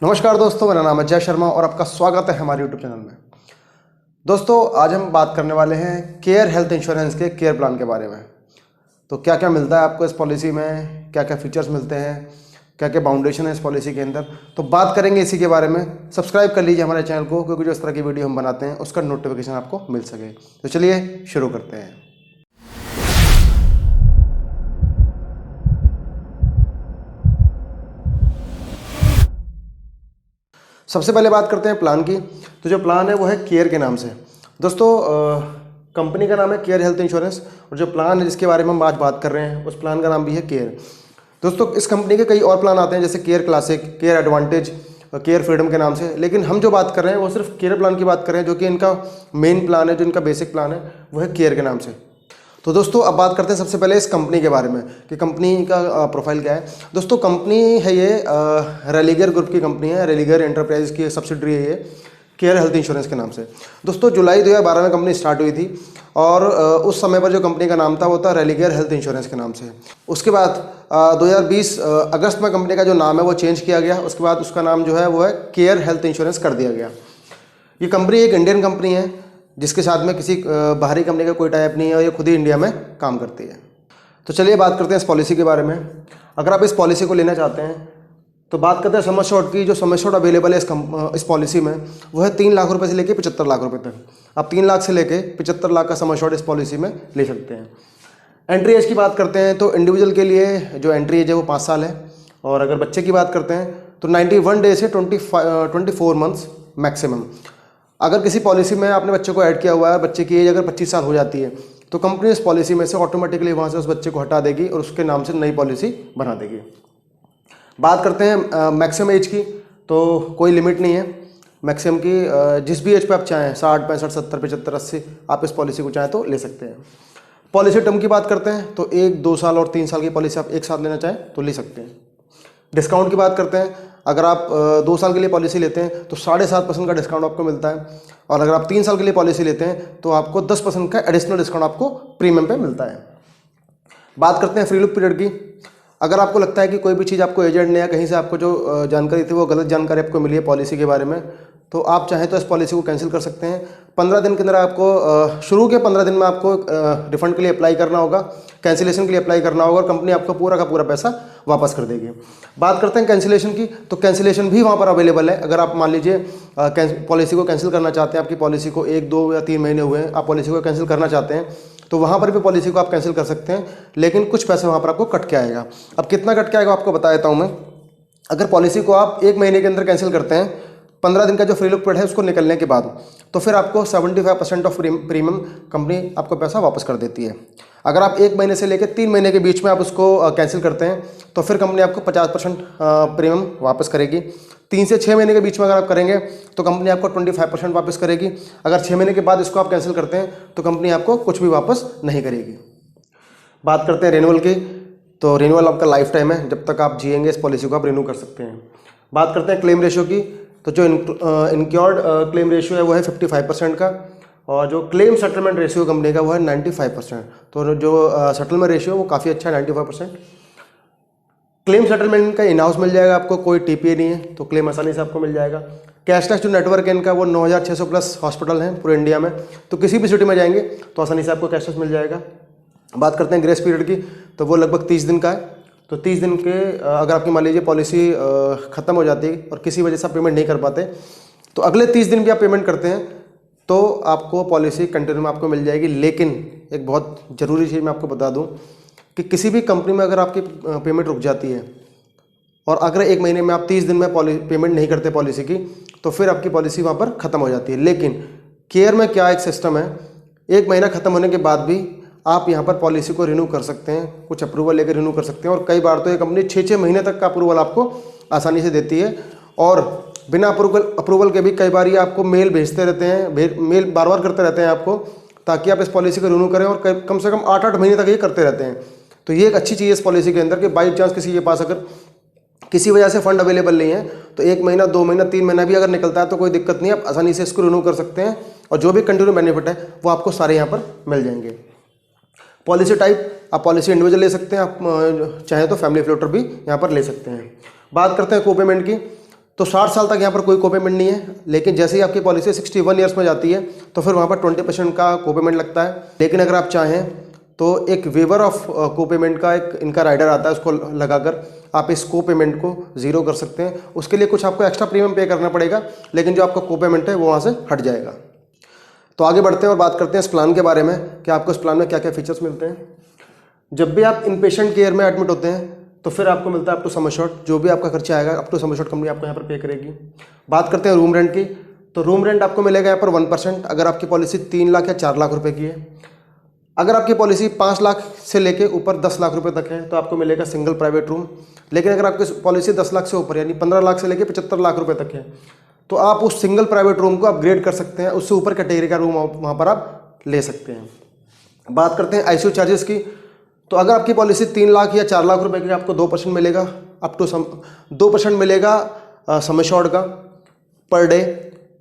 नमस्कार दोस्तों, मेरा नाम है जय शर्मा और आपका स्वागत है हमारे यूट्यूब चैनल में। दोस्तों, आज हम बात करने वाले हैं केयर हेल्थ इंश्योरेंस के केयर प्लान के बारे में। तो क्या क्या मिलता है आपको इस पॉलिसी में, क्या क्या फीचर्स मिलते हैं, क्या क्या बाउंडेशन है इस पॉलिसी के अंदर, तो बात करेंगे इसी के बारे में। सब्सक्राइब कर लीजिए हमारे चैनल को, क्योंकि जो इस तरह की वीडियो हम बनाते हैं उसका नोटिफिकेशन आपको मिल सके। तो चलिए शुरू करते हैं। सबसे पहले बात करते हैं प्लान की। तो जो प्लान है वो है केयर के नाम से। दोस्तों, कंपनी का नाम है केयर हेल्थ इंश्योरेंस और जो प्लान है जिसके बारे में हम आज बात कर रहे हैं उस प्लान का नाम भी है केयर। दोस्तों, इस कंपनी के कई और प्लान आते हैं, जैसे care classic, care advantage, care freedom के नाम से, लेकिन हम जो बात कर रहे हैं वो सिर्फ केयर प्लान की बात कर रहे हैं, जो कि इनका मेन प्लान है, जो इनका बेसिक प्लान है वो है केयर के नाम से। तो दोस्तों, अब बात करते हैं सबसे पहले इस कंपनी के बारे में कि कंपनी का प्रोफाइल क्या है। दोस्तों, कंपनी है ये रेलिगर ग्रुप की कंपनी है, रेलिगर एंटरप्राइज की सब्सिडरी है ये, केयर हेल्थ इंश्योरेंस के नाम से। दोस्तों, जुलाई 2012 में कंपनी स्टार्ट हुई थी और उस समय पर जो कंपनी का नाम था वो था रेलिगर हेल्थ इंश्योरेंस के नाम से। उसके बाद 2020 अगस्त में कंपनी का जो नाम है वो चेंज किया गया। उसके बाद उसका नाम जो है वो है केयर हेल्थ इंश्योरेंस कर दिया गया। ये कंपनी एक इंडियन कंपनी है जिसके साथ में किसी बाहरी कंपनी का कोई टाइप नहीं है और ये खुद ही इंडिया में काम करती है। तो चलिए बात करते हैं इस पॉलिसी के बारे में। अगर आप इस पॉलिसी को लेना चाहते हैं तो बात करते हैं सम एश्योर्ड की। जो सम एश्योर्ड अवेलेबल है इस पॉलिसी में वो है 3 लाख रुपए से लेकर 75 लाख रुपए तक। आप 3 लाख से लेकर 75 लाख का सम एश्योर्ड इस पॉलिसी में ले सकते हैं। एंट्री एज की बात करते हैं तो इंडिविजुअल के लिए जो एंट्री एज है वो 5 साल है, और अगर बच्चे की बात करते हैं तो 91 डे से 24 मंथ्स मैक्सिमम। अगर किसी पॉलिसी में आपने बच्चे को ऐड किया हुआ है, बच्चे की एज अगर 25 साल हो जाती है तो कंपनी इस पॉलिसी में से ऑटोमेटिकली वहाँ से उस बच्चे को हटा देगी और उसके नाम से नई पॉलिसी बना देगी। बात करते हैं मैक्सिमम एज की, तो कोई लिमिट नहीं है मैक्सिमम की। जिस भी एज पे आप चाहें, 60, 65, 70, 75, 80, आप इस पॉलिसी को चाहें तो ले सकते हैं। पॉलिसी टर्म की बात करते हैं तो 1, 2 साल और 3 साल की पॉलिसी आप एक साथ लेना चाहें तो ले सकते हैं। डिस्काउंट की बात करते हैं, अगर आप 2 साल के लिए पॉलिसी लेते हैं तो 7.5% का डिस्काउंट आपको मिलता है, और अगर आप 3 साल के लिए पॉलिसी लेते हैं तो आपको 10% का एडिशनल डिस्काउंट आपको प्रीमियम पे मिलता है। बात करते हैं फ्री लुक पीरियड की। अगर आपको लगता है कि कोई भी चीज़ आपको एजेंट ने या कहीं से आपको जो जानकारी थी वो गलत जानकारी आपको मिली है पॉलिसी के बारे में, तो आप चाहें तो इस पॉलिसी को कैंसिल कर सकते हैं। 15 दिन के अंदर आपको शुरू के 15 दिन में आपको रिफंड के लिए अप्लाई करना होगा, कैंसिलेशन के लिए अप्लाई करना होगा, और कंपनी आपको पूरा का पूरा पैसा वापस कर देगी। बात करते हैं कैंसिलेशन की, तो कैंसिलेशन भी वहाँ पर अवेलेबल है। अगर आप मान लीजिए पॉलिसी को कैंसिल करना चाहते हैं, आपकी पॉलिसी को 1, 2 या 3 महीने हुए हैं, आप पॉलिसी को कैंसिल करना चाहते हैं तो वहाँ पर भी पॉलिसी को आप कैंसिल कर सकते हैं, लेकिन कुछ पैसे वहाँ पर आपको कट के आएगा। अब कितना कट के आएगा आपको बता देता हूँ मैं। अगर पॉलिसी को आप 1 महीने के अंदर कैंसिल करते हैं, 15 दिन का जो फ्री लुक पीरियड है उसको निकलने के बाद, तो फिर आपको 75% ऑफ प्रीमियम कंपनी आपको पैसा वापस कर देती है। अगर आप 1 महीने से लेकर 3 महीने के बीच में आप उसको कैंसिल करते हैं तो फिर कंपनी आपको 50% प्रीमियम वापस करेगी। 3 से 6 महीने के बीच में अगर आप करेंगे तो कंपनी आपको 25% वापस करेगी। अगर 6 महीने के बाद इसको आप कैंसिल करते हैं तो कंपनी आपको कुछ भी वापस नहीं करेगी। बात करते हैं रिन्यूअल की, तो रिन्यूअल आपका लाइफ टाइम है, जब तक आप जिएंगे इस पॉलिसी को आप रिन्यू कर सकते हैं। बात करते हैं क्लेम रेशियो की, तो जो इनक्योर्ड क्लेम रेशियो है वो है 55% का, और जो क्लेम सेटलमेंट रेशियो कंपनी का वो है 95%। तो जो सेटलमेंट रेशियो वो काफ़ी अच्छा है, 95%। क्लेम सेटलमेंट का इन हाउस मिल जाएगा आपको, कोई टीपीए नहीं है, तो क्लेम आसानी से आपको मिल जाएगा। कैशलेस जो नेटवर्क है इनका वो 9600 प्लस हॉस्पिटल हैं पूरे इंडिया में, तो किसी भी सिटी में जाएंगे तो आसानी से आपको कैशलेस मिल जाएगा। बात करते हैं ग्रेस पीरियड की, तो वो लगभग 30 दिन का है। तो 30 दिन के अगर आपकी मान लीजिए पॉलिसी ख़त्म हो जाती है और किसी वजह से आप पेमेंट नहीं कर पाते, तो अगले 30 दिन भी आप पेमेंट करते हैं तो आपको पॉलिसी कंटिन्यू में आपको मिल जाएगी। लेकिन एक बहुत ज़रूरी चीज़ मैं आपको बता दूं कि किसी भी कंपनी में अगर आपकी पेमेंट रुक जाती है और अगर 1 महीने में आप 30 दिन में पेमेंट नहीं करते पॉलिसी की, तो फिर आपकी पॉलिसी वहाँ पर ख़त्म हो जाती है। लेकिन केयर में क्या एक सिस्टम है, 1 महीना ख़त्म होने के बाद भी आप यहाँ पर पॉलिसी को रिन्यू कर सकते हैं, कुछ अप्रूवल लेकर रिन्यू कर सकते हैं, और कई बार तो ये कंपनी 6-6 महीने तक का अप्रूवल आपको आसानी से देती है। और बिना अप्रूवल के भी कई बार ये आपको मेल भेजते रहते हैं, मेल बार बार करते रहते हैं आपको, ताकि आप इस पॉलिसी को रिन्यू करें, और कम से कम 8-8 महीने तक ये करते रहते हैं। तो ये एक अच्छी चीज़ है इस पॉलिसी के अंदर कि बाई चांस किसी के पास अगर किसी वजह से फंड अवेलेबल नहीं है तो 1 महीना, 2 महीना, 3 महीना भी अगर निकलता है तो कोई दिक्कत नहीं है, आप आसानी से इसको रिन्यू कर सकते हैं, और जो भी कंटिन्यू बेनिफिट है वो आपको सारे यहाँ पर मिल जाएंगे। पॉलिसी टाइप, आप पॉलिसी इंडिविजुअल ले सकते हैं, आप चाहें तो फैमिली फ्लोटर भी यहाँ पर ले सकते हैं। बात करते हैं को पेमेंट की, तो 60 साल तक यहाँ पर कोई कोपेमेंट नहीं है, लेकिन जैसे ही आपकी पॉलिसी 61 ईयर्स में जाती है तो फिर वहाँ पर 20% का कोपेमेंट लगता है। लेकिन अगर आप चाहें तो एक वेवर ऑफ कोपेमेंट का एक इनका राइडर आता है, उसको लगाकर आप इस कोपेमेंट को ज़ीरो कर सकते हैं। उसके लिए कुछ आपको एक्स्ट्रा प्रीमियम पे करना पड़ेगा, लेकिन जो आपका कोपेमेंट है वो वहाँ से हट जाएगा। तो आगे बढ़ते हैं और बात करते हैं इस प्लान के बारे में कि आपको इस प्लान में क्या क्या फीचर्स मिलते हैं। जब भी आप इन पेशेंट केयर में एडमिट होते हैं तो फिर आपको मिलता है अप टू सम एश्योर्ड, जो भी आपका खर्चा आएगा up to some assured company आपको यहाँ पर पे करेगी। बात करते हैं रूम रेंट की, तो रूम रेंट आपको मिलेगा यहाँ पर 1% अगर आपकी पॉलिसी 3 लाख या 4 लाख रुपए की है। अगर आपकी पॉलिसी 5 लाख से लेके ऊपर 10 लाख रुपए तक है तो आपको मिलेगा सिंगल प्राइवेट रूम। लेकिन अगर आपकी पॉलिसी 10 लाख से ऊपर यानी 15 लाख से लेके 75 लाख रुपए तक है तो आप उस सिंगल प्राइवेट रूम को अपग्रेड कर सकते हैं, उससे ऊपर कैटेगरी का रूम वहाँ पर आप ले सकते हैं। बात करते हैं आईसीयू चार्जेस की, तो अगर आपकी पॉलिसी 3 लाख या 4 लाख रुपए की आपको 2% मिलेगा, अप टू 2% मिलेगा सम एश्योर्ड का पर डे।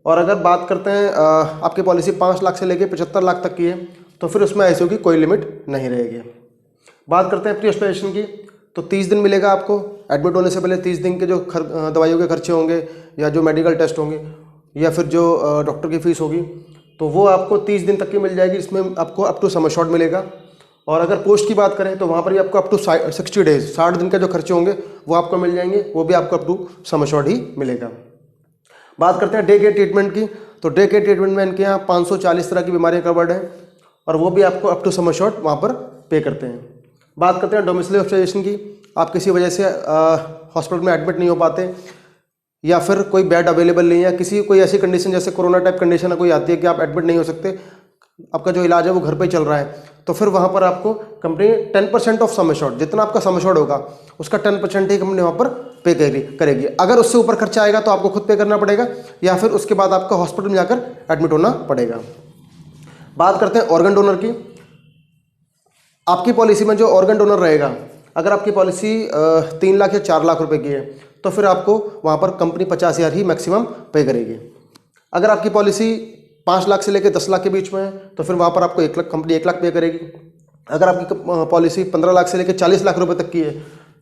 और अगर बात करते हैं आपकी पॉलिसी 5 लाख से लेके 75 लाख तक की है तो फिर उसमें आईसीयू की कोई लिमिट नहीं रहेगी। बात करते हैं प्री हॉस्पिटलाइजेशन की, तो 30 दिन मिलेगा आपको एडमिट होने से पहले। 30 दिन के जो दवाइयों के खर्चे होंगे या जो मेडिकल टेस्ट होंगे या फिर जो डॉक्टर की फीस होगी तो वो आपको 30 दिन तक की मिल जाएगी, इसमें आपको अप टू सम एश्योर्ड मिलेगा। और अगर पोस्ट की बात करें तो वहाँ पर भी आपको अप टू 60 डेज 60 दिन के जो खर्चे होंगे वो आपको मिल जाएंगे, वो भी आपको अप टू सम एश्योर्ड ही मिलेगा। बात करते हैं डे केयर ट्रीटमेंट की, तो डे केयर ट्रीटमेंट में इनके यहाँ 540 तरह की बीमारियाँ कवर्ड हैं और वो भी आपको अप टू सम एश्योर्ड वहाँ पर पे करते हैं। बात करते हैं डोमिसाइल हॉस्पिटलाइजेशन की, आप किसी वजह से हॉस्पिटल में एडमिट नहीं हो पाते या फिर कोई बेड अवेलेबल नहीं है, किसी कोई ऐसी कंडीशन जैसे कोरोना टाइप कंडीशन कोई आती है कि आप एडमिट नहीं हो सकते, आपका जो इलाज है वो घर पे ही चल रहा है, तो फिर वहाँ पर आपको कंपनी 10% ऑफ सम एश्योर्ड, जितना आपका सम एश्योर्ड होगा उसका 10% ही कंपनी वहाँ पर पे करेगी। अगर उससे ऊपर खर्चा आएगा तो आपको खुद पे करना पड़ेगा या फिर उसके बाद आपका हॉस्पिटल में जाकर एडमिट होना पड़ेगा। बात करते हैं ऑर्गन डोनर की, आपकी पॉलिसी में जो ऑर्गन डोनर रहेगा, अगर आपकी पॉलिसी 3 लाख या 4 लाख रुपए की है तो फिर आपको वहाँ पर कंपनी 50,000 ही मैक्सिमम पे करेगी। अगर आपकी पॉलिसी 5 लाख से लेकर 10 लाख के बीच में है तो फिर वहाँ पर आपको 1 लाख कंपनी 1 लाख पे करेगी। अगर आपकी पॉलिसी 15 लाख से लेकर 40 लाख रुपए तक की है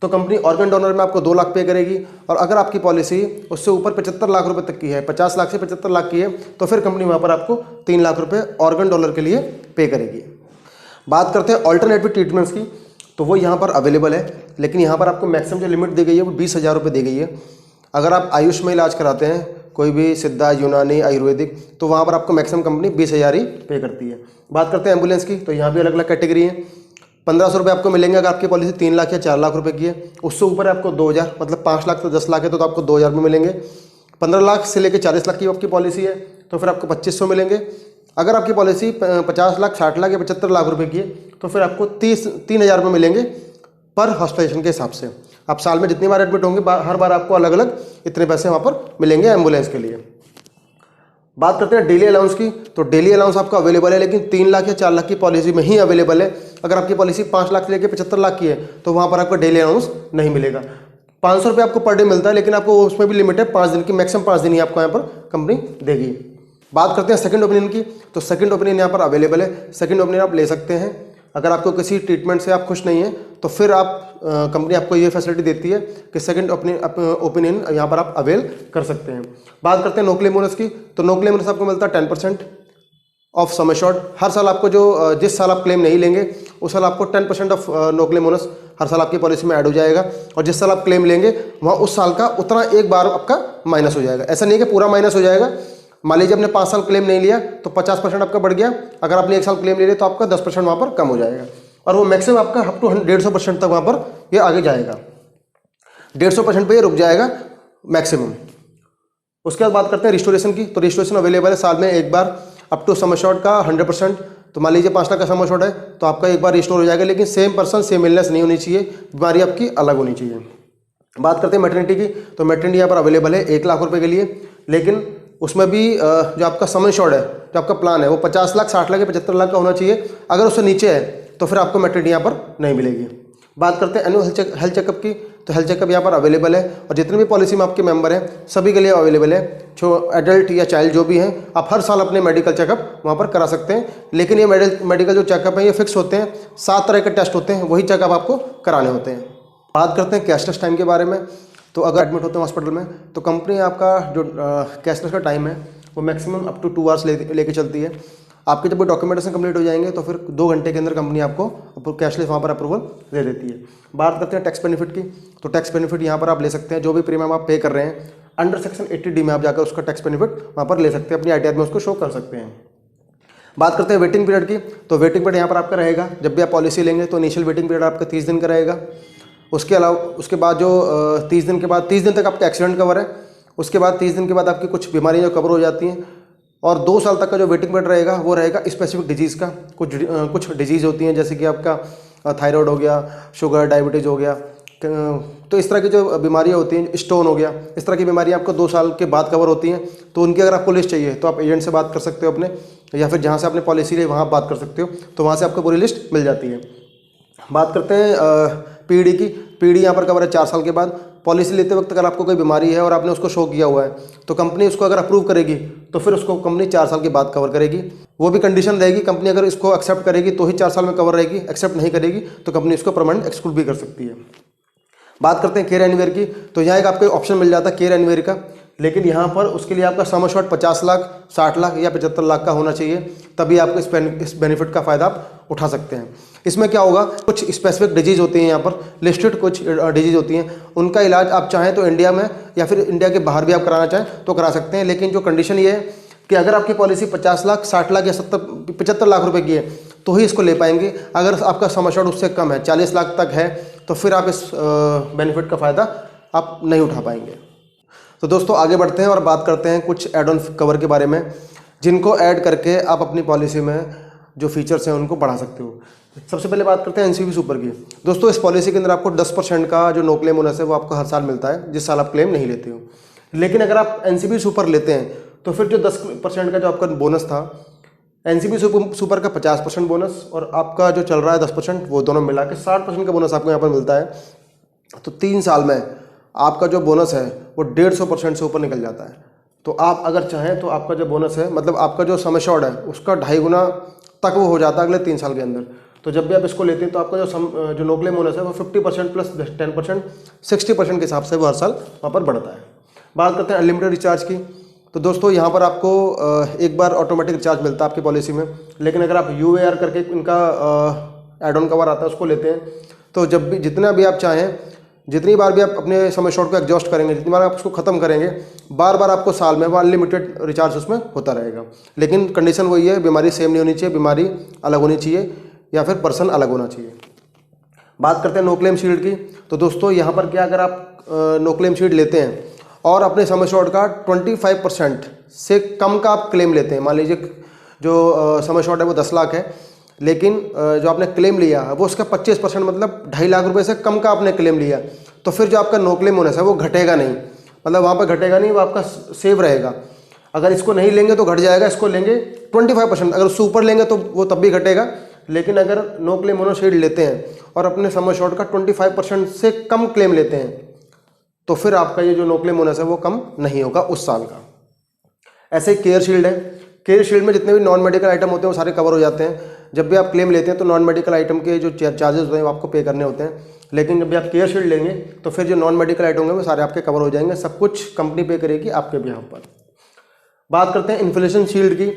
तो कंपनी ऑर्गन डोनर में आपको 2 लाख पे करेगी। और अगर आपकी पॉलिसी उससे ऊपर 75 लाख रुपए तक की है, 50 लाख से 75 लाख की है, तो फिर कंपनी वहाँ पर आपको 3 लाख रुपए ऑर्गन डोनर के लिए पे करेगी। बात करते हैं ऑल्टरनेटिव ट्रीटमेंट्स की, तो वो यहाँ पर अवेलेबल है, लेकिन यहाँ पर आपको मैक्सिमम जो लिमिट दी गई है वो 20,000 रुपये दी गई है। अगर आप आयुष में इलाज कराते हैं कोई भी सिद्धा, यूनानी, आयुर्वेदिक, तो वहाँ पर आपको मैक्सिमम कंपनी 20,000 ही पे करती है। बात करते हैं एम्बुलेंस की, तो यहाँ भी अलग अलग कैटेगरी है। 1,500 रुपये आपको मिलेंगे अगर आपकी पॉलिसी 3 लाख या 4 लाख रुपए की है, उससे ऊपर आपको 2,000, मतलब 5 लाख से 10 लाख है तो आपको 2,000 में मिलेंगे। 15 लाख से लेकर 40 लाख की आपकी पॉलिसी है तो फिर आपको 2,500 मिलेंगे। अगर आपकी पॉलिसी 50 लाख, 60 लाख या 75 लाख रुपए की है तो फिर आपको 3,000 में मिलेंगे पर हॉस्पिटलाइजेशन के हिसाब से। आप साल में जितनी बार एडमिट होंगे हर बार आपको अलग अलग इतने पैसे वहाँ पर मिलेंगे एम्बुलेंस के लिए। बात करते हैं डेली अलाउंस की, तो डेली अलाउंस आपका अवेलेबल है, लेकिन 3 लाख या 4 लाख की पॉलिसी में ही अवेलेबल है। अगर आपकी पॉलिसी 5 लाख से लेकर 75 लाख की है तो वहाँ पर आपको डेली अलाउंस नहीं मिलेगा। 500 रुपये आपको पर डे मिलता है, लेकिन आपको उसमें भी लिमिट है 5 दिन की, मैक्सिमम 5 दिन ही आपको यहाँ पर कंपनी देगी। बात करते हैं सेकंड ओपिनियन की, तो सेकंड ओपिनियन यहाँ पर अवेलेबल है। सेकंड ओपिनियन आप ले सकते हैं। अगर आपको किसी ट्रीटमेंट से आप खुश नहीं हैं तो फिर आप कंपनी आपको ये फैसिलिटी देती है कि सेकंड ओपिनियन यहाँ पर आप अवेल कर सकते हैं। बात करते हैं नो क्लेम बोनस की, तो नो क्लेम बोनस आपको मिलता है 10% ऑफ सम एश्योर्ड। हर साल आपको जो जिस साल आप क्लेम नहीं लेंगे उस साल आपको 10% ऑफ नो क्लेम बोनस हर साल आपकी पॉलिसी में ऐड हो जाएगा, और जिस साल आप क्लेम लेंगे वहाँ उस साल का उतना एक बार आपका माइनस हो जाएगा। ऐसा नहीं है कि पूरा माइनस हो जाएगा। मान लीजिए आपने 5 साल क्लेम नहीं लिया तो 50% आपका बढ़ गया, अगर आपने 1 साल क्लेम ले लिया तो आपका 10% वहाँ पर कम हो जाएगा, और वो मैक्सिमम आपका अप टू 150% तक वहाँ पर ये आगे जाएगा। 150% पे ये रुक जाएगा मैक्सिमम। उसके बाद बात करते हैं रिस्टोरेशन की, तो रिस्टोरेशन अवेलेबल है साल में एक बार अप टू सम एश्योर्ड का 100%। तो मान लीजिए 5 लाख का सम एश्योर्ड है तो आपका एक बार रिस्टोर हो जाएगा, लेकिन सेम पर्सन सेम इलनेस नहीं होनी चाहिए, बीमारी आपकी अलग होनी चाहिए। बात करते हैं मैटरनिटी की, तो मैटरनिटी यहाँ पर अवेलेबल है 1 लाख रुपये के लिए, लेकिन उसमें भी जो आपका सम एश्योर्ड है, जो आपका प्लान है वो 50 लाख, 60 लाख या 75 लाख का होना चाहिए। अगर उससे नीचे है तो फिर आपको मैटरनिटी यहाँ पर नहीं मिलेगी। बात करते हैं एनुअल हेल्थ चेकअप की, तो हेल्थ चेकअप यहाँ पर अवेलेबल है, और जितने भी पॉलिसी में आपके मेंबर हैं सभी के लिए अवेलेबल है। जो एडल्ट या चाइल्ड जो भी हैं, आप हर साल अपने मेडिकल चेकअप वहाँ पर करा सकते हैं, लेकिन ये मेडिकल जो चेकअप है ये फिक्स होते हैं। 7 तरह के टेस्ट होते हैं, वही चेकअप आपको कराने होते हैं। बात करते हैं कैशलेस टाइम के बारे में, तो अगर एडमिट होते हैं हॉस्पिटल में तो कंपनी आपका जो कैशलेस का टाइम है वो मैक्सिमम अप टू 2 आवर्स लेके चलती है। आपके जब वो डॉक्यूमेंटेशन कंप्लीट हो जाएंगे तो फिर 2 घंटे के अंदर कंपनी आपको कैशलेस वहाँ पर अप्रूवल दे देती है। बात करते हैं टैक्स बेनिफिट की, तो टैक्स बेनिफिट यहाँ पर आप ले सकते हैं। जो भी प्रीमियम आप पे कर रहे हैं अंडर सेक्शन 80D में आप जाकर उसका टैक्स बेनिफिट वहाँ पर ले सकते हैं, अपनी ITR में उसको शो कर सकते हैं। बात करते हैं वेटिंग पीरियड की, तो वेटिंग पीरियड यहाँ पर आपका रहेगा, जब भी आप पॉलिसी लेंगे तो इनिशियल वेटिंग पीरियड आपका 30 दिन का रहेगा। उसके अलावा उसके बाद जो 30 दिन के बाद 30 दिन तक आपका एक्सीडेंट कवर है, उसके बाद 30 दिन के बाद आपकी कुछ बीमारियाँ जो कवर हो जाती हैं, और 2 साल तक का जो वेटिंग पीरियड रहेगा वो रहेगा स्पेसिफिक डिजीज़ का। कुछ डिजीज़ होती हैं जैसे कि आपका थायराइड हो गया, शुगर, डायबिटीज़ हो गया, तो इस तरह की जो बीमारियाँ होती हैं, स्टोन हो गया, इस तरह की बीमारियाँ आपको 2 साल के बाद कवर होती हैं। तो उनकी अगर आपको लिस्ट चाहिए तो आप एजेंट से बात कर सकते हो अपने, या फिर जहाँ से आपने पॉलिसी ली वहाँ बात कर सकते हो, तो वहाँ से आपको पूरी लिस्ट मिल जाती है। बात करते हैं पीडी की। पीडी यहाँ पर कवर है 4 साल के बाद। पॉलिसी लेते वक्त अगर आपको कोई बीमारी है और आपने उसको शो किया हुआ है तो कंपनी उसको अगर अप्रूव करेगी तो फिर उसको कंपनी 4 साल के बाद कवर करेगी। वो भी कंडीशन रहेगी, कंपनी अगर इसको एक्सेप्ट करेगी तो ही 4 साल में कवर रहेगी, एक्सेप्ट नहीं करेगी तो कंपनी इसको परमानेंट एक्सक्लूड भी कर सकती है। बात करते हैं केयर एनीवेयर की, तो यहाँ एक आपको ऑप्शन मिल जाता है केयर एनीवेयर का, लेकिन यहाँ पर उसके लिए आपका सम एश्योर्ड 50 लाख, 60 लाख या 75 लाख का होना चाहिए, तभी आपको इस बेनिफिट का फ़ायदा आप उठा सकते हैं। इसमें क्या होगा, कुछ स्पेसिफिक डिजीज़ होती हैं यहाँ पर लिस्टेड, कुछ डिजीज़ होती हैं, उनका इलाज आप चाहें तो इंडिया में या फिर इंडिया के बाहर भी आप कराना चाहें तो करा सकते हैं। लेकिन जो कंडीशन ये है कि अगर आपकी पॉलिसी 50 लाख, 60 लाख या 75 लाख रुपए की है तो ही इसको ले पाएंगे। अगर आपका सम एश्योर्ड उससे कम है, 40 लाख तक है, तो फिर आप इस बेनिफिट का फ़ायदा आप नहीं उठा पाएंगे। तो दोस्तों आगे बढ़ते हैं और बात करते हैं कुछ एड ऑन कवर के बारे में, जिनको ऐड करके आप अपनी पॉलिसी में जो फीचर्स हैं उनको बढ़ा सकते हो। सबसे पहले बात करते हैं एनसीबी सुपर की। दोस्तों इस पॉलिसी के अंदर आपको 10% का जो नो क्लेम बोनस है वो आपको हर साल मिलता है, जिस साल आप क्लेम नहीं लेते हो। लेकिन अगर आप एनसीबी सुपर लेते हैं तो फिर जो 10% का जो आपका बोनस था, एनसीबी सुपर का 50% बोनस और आपका जो चल रहा है 10%, वो दोनों मिला के 60% का बोनस आपको यहाँ पर मिलता है। तो 3 साल में आपका जो बोनस है वो 150% से ऊपर निकल जाता है। तो आप अगर चाहें तो आपका जो बोनस है, मतलब आपका जो सम एश्योर्ड है उसका 2.5 गुना तक वो हो जाता है अगले 3 साल के अंदर। तो जब भी आप इसको लेते हैं तो आपका जो नो क्लेम बोनस है वो 50% प्लस 10%, 60% के हिसाब से वो हर साल वहाँ पर बढ़ता है। बात करते हैं अनलिमिटेड रिचार्ज की, तो दोस्तों यहाँ पर आपको एक बार ऑटोमेटिक रिचार्ज मिलता है आपकी पॉलिसी में, लेकिन अगर आप UAR करके इनका एड ऑन कवर आता है उसको लेते हैं तो जब भी जितना भी आप चाहें, जितनी बार भी आप अपने सम एश्योर्ड को एग्जॉस्ट करेंगे, जितनी बार आप उसको ख़त्म करेंगे, बार बार आपको साल में वो अनलिमिटेड रिचार्ज उसमें होता रहेगा। लेकिन कंडीशन वही है, बीमारी सेम नहीं होनी चाहिए, बीमारी अलग होनी चाहिए या फिर पर्सन अलग होना चाहिए। बात करते हैं नो क्लेम शील्ड की, तो दोस्तों यहाँ पर क्या, अगर आप नो क्लेम शील्ड लेते हैं और अपने सम एश्योर्ड का 25% से कम का आप क्लेम लेते हैं, मान लीजिए जो सम एश्योर्ड है वो 10 लाख है, लेकिन जो आपने क्लेम लिया है वो उसका 25% मतलब 2.5 लाख रुपए से कम का आपने क्लेम लिया, तो फिर जो आपका नो क्लेम बोनस है वो घटेगा नहीं, मतलब वहाँ पर घटेगा नहीं, वो आपका सेव रहेगा। अगर इसको नहीं लेंगे तो घट जाएगा, इसको लेंगे 25%, अगर उससे ऊपर लेंगे तो वो तब भी घटेगा। लेकिन अगर नो क्लेम बोनस शील्ड लेते हैं और अपने सम एश्योर्ड का 25% से कम क्लेम लेते हैं तो फिर आपका ये जो नो क्लेम बोनस है वो कम नहीं होगा उस साल का। ऐसे ही केयर शील्ड है, केयर शील्ड में जितने भी नॉन मेडिकल आइटम होते हैं वो सारे कवर हो जाते हैं। जब भी आप क्लेम लेते हैं तो नॉन मेडिकल आइटम के जो चार्जेस होते हैं वो आपको पे करने होते हैं, लेकिन जब भी आप केयर शील्ड लेंगे तो फिर जो नॉन मेडिकल आइटम होंगे वो सारे आपके कवर हो जाएंगे, सब कुछ कंपनी पे करेगी आपके बिहाफ पर। बात करते हैं इन्फ्लेशन शील्ड की,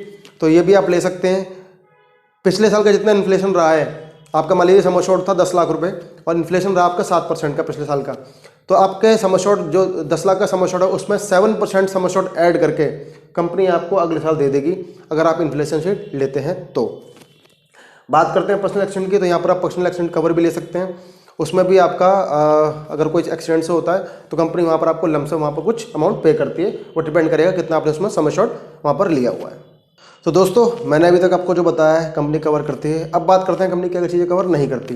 तो ये भी आप ले सकते हैं। पिछले साल का जितना इन्फ्लेशन रहा है, आपका मान लीजिए सम एश्योर्ड था 10 लाख रुपए और इन्फ्लेशन रहा आपका 7% का पिछले साल का, तो आपके सम एश्योर्ड जो 10 लाख का सम एश्योर्ड है उसमें 7% सम एश्योर्ड ऐड करके कंपनी आपको अगले साल दे देगी अगर आप इन्फ्लेशन शील्ड लेते हैं तो। बात करते हैं पर्सनल एक्सीडेंट की, तो यहाँ पर आप पर्सनल एक्सीडेंट कवर भी ले सकते हैं। उसमें भी आपका अगर कोई एक्सीडेंट से होता है तो कंपनी वहाँ पर आपको लमसम वहाँ पर कुछ अमाउंट पे करती है, वो डिपेंड करेगा कितना आपने उसमें सम एश्योर्ड वहाँ पर लिया हुआ है। तो दोस्तों मैंने अभी तक आपको जो बताया है कंपनी कवर करती है। अब बात करते हैं कंपनी क्या क्या चीज़ें कवर नहीं करती।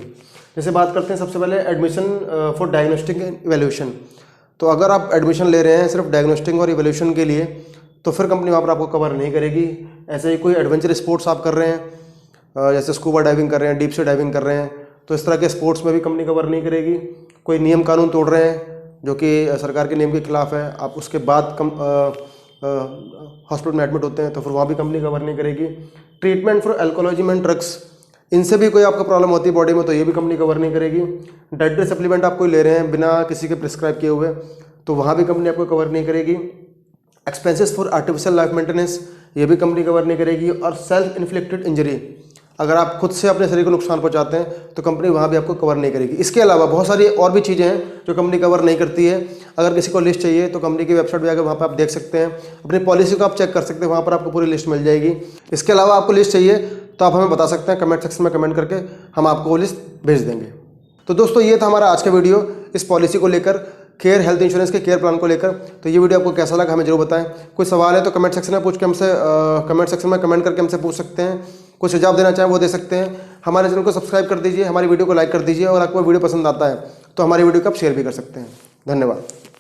जैसे बात करते हैं सबसे पहले एडमिशन फॉर डायग्नोस्टिक इवैल्यूएशन, तो अगर आप एडमिशन ले रहे हैं सिर्फ डायग्नोस्टिक और इवैल्यूएशन के लिए तो फिर कंपनी वहाँ पर आपको कवर नहीं करेगी। ऐसे ही कोई एडवेंचर स्पोर्ट्स आप कर रहे हैं, जैसे स्कूबा डाइविंग कर रहे हैं, डीप सी डाइविंग कर रहे हैं, तो इस तरह के स्पोर्ट्स में भी कंपनी कवर नहीं करेगी। कोई नियम कानून तोड़ रहे हैं जो कि सरकार के नियम के खिलाफ है, आप उसके बाद हॉस्पिटल में एडमिट होते हैं तो फिर वहाँ भी कंपनी कवर नहीं करेगी। Treatment for alcoholism and drugs, इनसे भी कोई आपको प्रॉब्लम होती है बॉडी में तो ये भी कंपनी कवर नहीं करेगी। डाइटरी सप्लीमेंट आप कोई ले रहे हैं बिना किसी के प्रिस्क्राइब किए हुए तो वहाँ भी कंपनी आपको कवर नहीं करेगी। Expenses for artificial life maintenance, ये भी कंपनी कवर नहीं करेगी। और सेल्फ इन्फ्लिक्टेड इंजरी, अगर आप खुद से अपने शरीर को नुकसान पहुंचाते हैं तो कंपनी वहाँ भी आपको कवर नहीं करेगी। इसके अलावा बहुत सारी और भी चीज़ें हैं जो कंपनी कवर नहीं करती है। अगर किसी को लिस्ट चाहिए तो कंपनी की वेबसाइट पर जाकर वहाँ पर आप देख सकते हैं, अपनी पॉलिसी को आप चेक कर सकते हैं, वहाँ पर आपको पूरी लिस्ट मिल जाएगी। इसके अलावा आपको लिस्ट चाहिए तो आप हमें बता सकते हैं, कमेंट सेक्शन में कमेंट करके हम आपको वो लिस्ट भेज देंगे। तो दोस्तों ये था हमारा आज का वीडियो इस पॉलिसी को लेकर, केयर हेल्थ इंश्योरेंस के केयर प्लान को लेकर। तो ये वीडियो आपको कैसा लगा हमें जरूर बताएं। कोई सवाल है तो कमेंट सेक्शन में पूछ के हमसे कमेंट सेक्शन में कमेंट करके हमसे पूछ सकते हैं। कोई सुझाव देना चाहें वो दे सकते हैं। हमारे चैनल को सब्सक्राइब कर दीजिए, हमारी वीडियो को लाइक कर दीजिए, और आपको वीडियो पसंद आता है तो हमारी वीडियो को आप शेयर भी कर सकते हैं। धन्यवाद।